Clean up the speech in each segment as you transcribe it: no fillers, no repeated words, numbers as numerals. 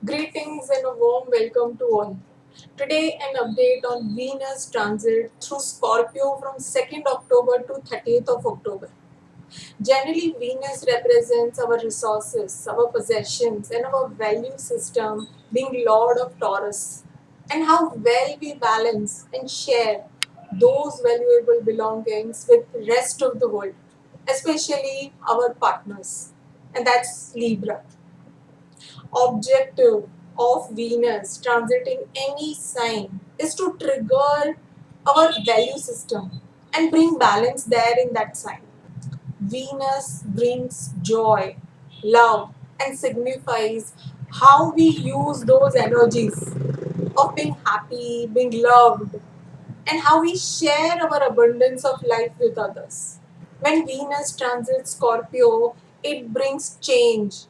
Greetings and a warm welcome to all. Today, an update on Venus transit through Scorpio from 2nd October to 30th of October. Generally, Venus represents our resources, our possessions, and our value system being Lord of Taurus, and how well we balance and share those valuable belongings with rest of the world, especially our partners, and that's Libra. Objective of Venus transiting any sign is to trigger our value system and bring balance there in that sign. Venus brings joy, love, and signifies how we use those energies of being happy, being loved, and how we share our abundance of life with others. When Venus transits Scorpio, it brings change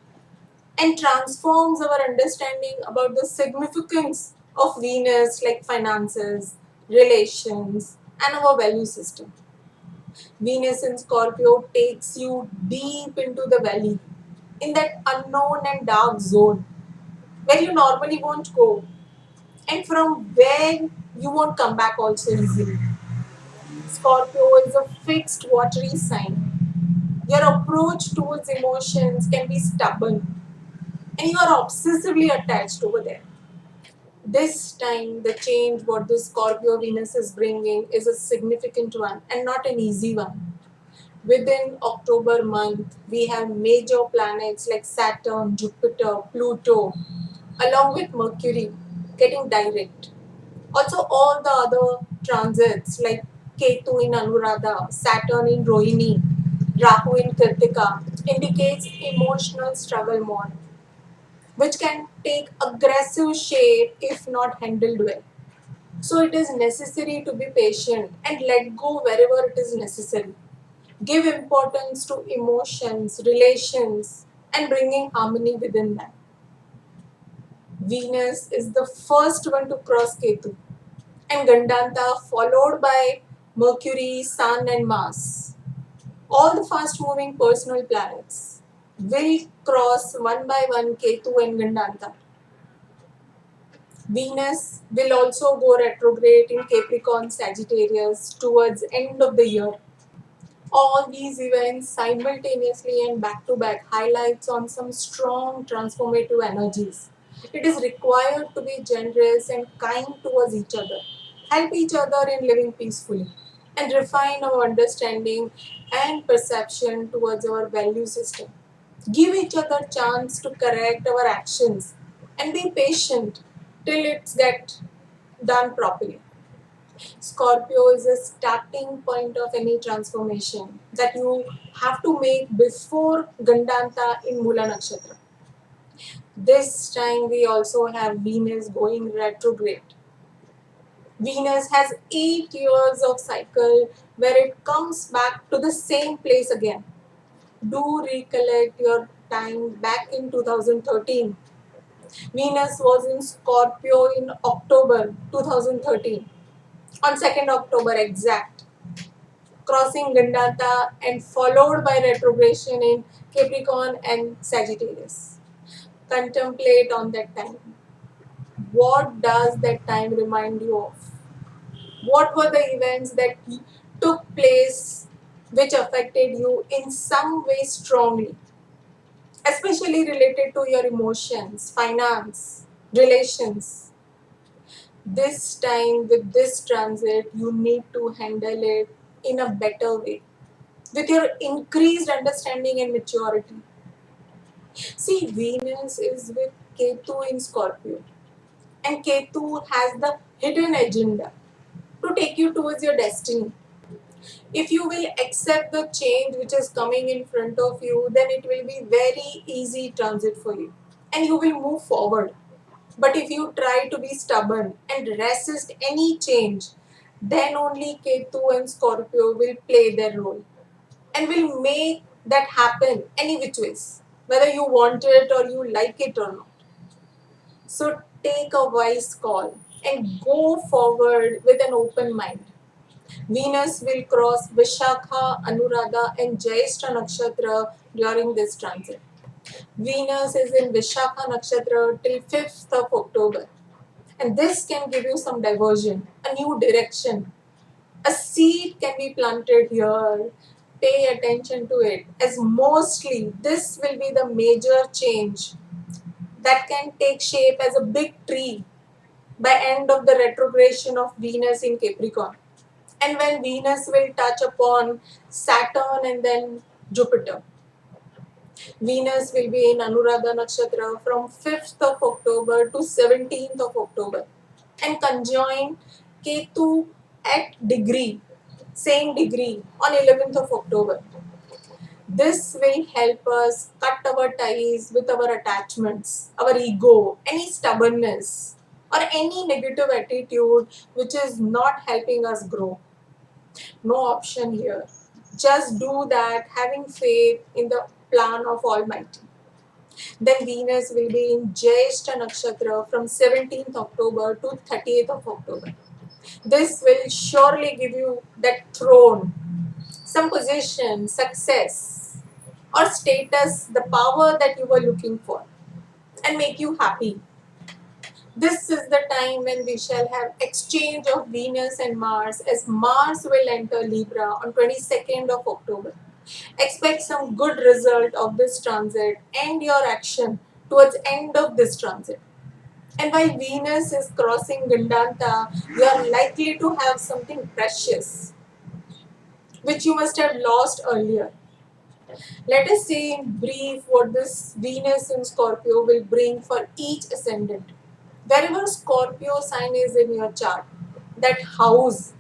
and transforms our understanding about the significance of Venus, like finances, relations, and our value system. Venus in Scorpio takes you deep into the valley, in that unknown and dark zone where you normally won't go, and from where you won't come back also easily. Scorpio is a fixed watery sign. Your approach towards emotions can be stubborn, and you are obsessively attached over there. This time, the change what the Scorpio Venus is bringing is a significant one and not an easy one. Within October month, we have major planets like Saturn, Jupiter, Pluto, along with Mercury getting direct. Also, all the other transits like Ketu in Anuradha, Saturn in Rohini, Rahu in Kritika indicates emotional struggle more, which can take aggressive shape if not handled well. So it is necessary to be patient and let go wherever it is necessary. Give importance to emotions, relations, and bringing harmony within them. Venus is the first one to cross Ketu, and Gandanta followed by Mercury, Sun, and Mars. All the fast moving personal planets will cross one by one Ketu and Gandanta. Venus will also go retrograde in Capricorn Sagittarius towards end of the year. All these events simultaneously and back to back highlights on some strong transformative energies. It is required to be generous and kind towards each other, help each other in living peacefully, and refine our understanding and perception towards our value system. Give each other chance to correct our actions and be patient till it's get done properly. Scorpio is a starting point of any transformation that you have to make before Gandanta in Mula Nakshatra. This time we also have Venus going retrograde. Venus has 8 years of cycle where it comes back to the same place again. Do recollect your time back in 2013. Venus was in Scorpio in October 2013, on 2nd October exact, crossing Gandanta and followed by retrogression in Capricorn and Sagittarius. Contemplate on that time. What does that time remind you of? What were the events that took place which affected you in some way strongly, especially related to your emotions, finance, relations? This time with this transit, you need to handle it in a better way with your increased understanding and maturity. See, Venus is with Ketu in Scorpio, and Ketu has the hidden agenda to take you towards your destiny. If you will accept the change which is coming in front of you, then it will be very easy transit for you and you will move forward. But if you try to be stubborn and resist any change, then only Ketu and Scorpio will play their role and will make that happen any which ways, whether you want it or you like it or not. So take a wise call and go forward with an open mind. Venus will cross Vishakha, Anuradha, and Jyeshtha Nakshatra during this transit. Venus is in Vishakha Nakshatra till 5th of October. And this can give you some diversion, a new direction. A seed can be planted here. Pay attention to it, as mostly this will be the major change that can take shape as a big tree by end of the retrogression of Venus in Capricorn. And when Venus will touch upon Saturn and then Jupiter. Venus will be in Anuradha Nakshatra from 5th of October to 17th of October and conjoin Ketu at degree, same degree on 11th of October. This will help us cut our ties with our attachments, our ego, any stubbornness, or any negative attitude which is not helping us grow. No option here. Just do that, having faith in the plan of Almighty. Then Venus will be in Jyeshta Nakshatra from 17th October to 30th of October. This will surely give you that throne, some position, success, or status, the power that you were looking for, and make you happy. This is the time when we shall have exchange of Venus and Mars, as Mars will enter Libra on 22nd of October. Expect some good result of this transit and your action towards end of this transit. And while Venus is crossing Gandanta, you are likely to have something precious which you must have lost earlier. Let us see in brief what this Venus in Scorpio will bring for each ascendant. Wherever Scorpio sign is in your chart, that house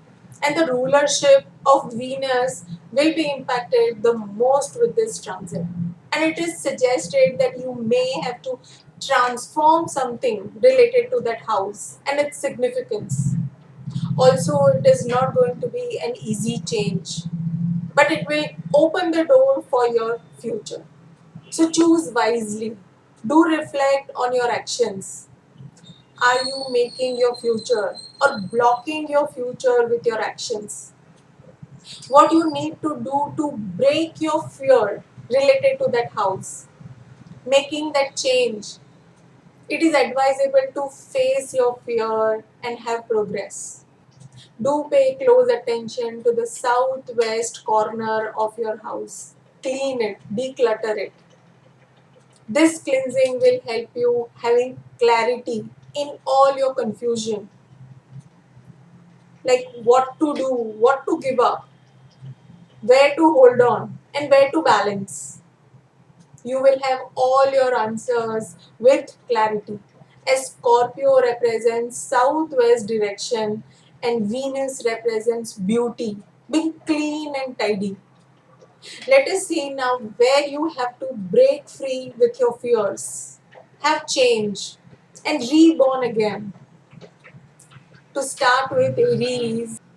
and the rulership of Venus will be impacted the most with this transit. And it is suggested that you may have to transform something related to that house and its significance. Also, it is not going to be an easy change, but it will open the door for your future. So choose wisely. Do reflect on your actions. Are you making your future or blocking your future with your actions? What you need to do to break your fear related to that house, making that change. It is advisable to face your fear and have progress. Do pay close attention to the southwest corner of your house. Clean it, declutter it. This cleansing will help you having clarity in all your confusion. Like what to do, what to give up, where to hold on, and where to balance. You will have all your answers with clarity. As Scorpio represents southwest direction and Venus represents beauty, being clean and tidy. Let us see now where you have to break free with your fears, have change, and reborn again. To start with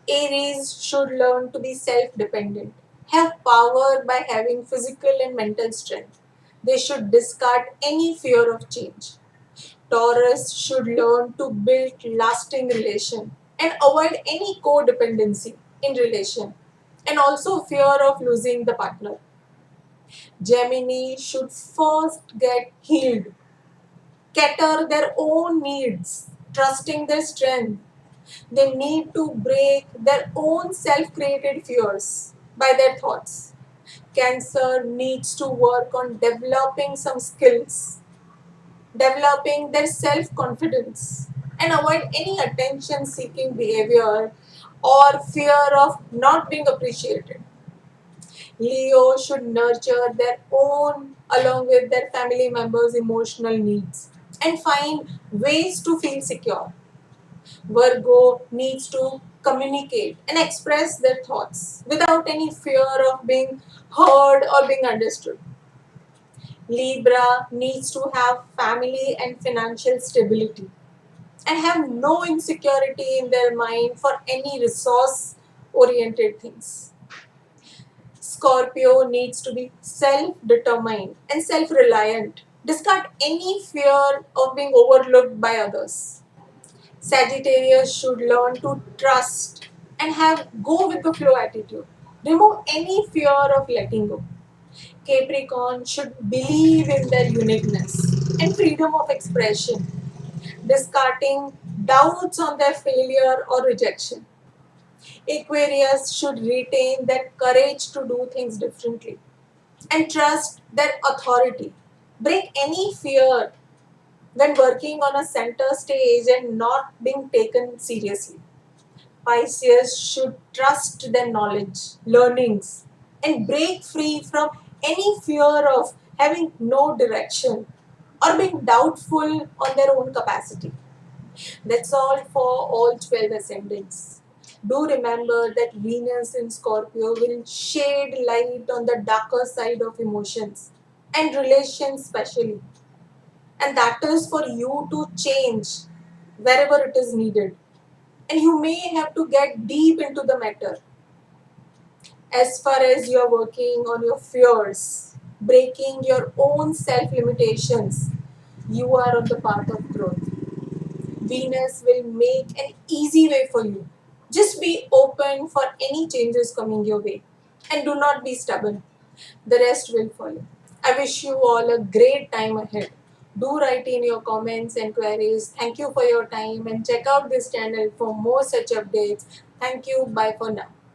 Aries should learn to be self-dependent, have power by having physical and mental strength. They should discard any fear of change. Taurus should learn to build lasting relation and avoid any codependency in relation and also fear of losing the partner. Gemini should first get healed, cater their own needs, trusting their strength. They need to break their own self created fears by their thoughts. Cancer needs to work on developing some skills, developing their self confidence, and avoid any attention seeking behavior or fear of not being appreciated. Leo should nurture their own, along with their family members' emotional needs, and find ways to feel secure. Virgo needs to communicate and express their thoughts without any fear of being heard or being understood. Libra needs to have family and financial stability and have no insecurity in their mind for any resource oriented things. Scorpio needs to be self determined and self reliant. Discard any fear of being overlooked by others. Sagittarius should learn to trust and have go with the flow attitude. Remove any fear of letting go. Capricorn should believe in their uniqueness and freedom of expression, discarding doubts on their failure or rejection. Aquarius should retain that courage to do things differently and trust their authority. Break any fear when working on a center stage and not being taken seriously. Pisces should trust their knowledge, learnings, and break free from any fear of having no direction or being doubtful on their own capacity. That's all for all 12 ascendants. Do remember that Venus in Scorpio will shed light on the darker side of emotions and relations, especially. And that is for you to change wherever it is needed. And you may have to get deep into the matter as far as you're working on your fears, breaking your own self limitations. You are on the path of growth. Venus will make an easy way for you. Just be open for any changes coming your way and do not be stubborn. The rest will follow. I wish you all a great time ahead. Do write in your comments and queries. Thank you for your time and check out this channel for more such updates. Thank you. Bye for now.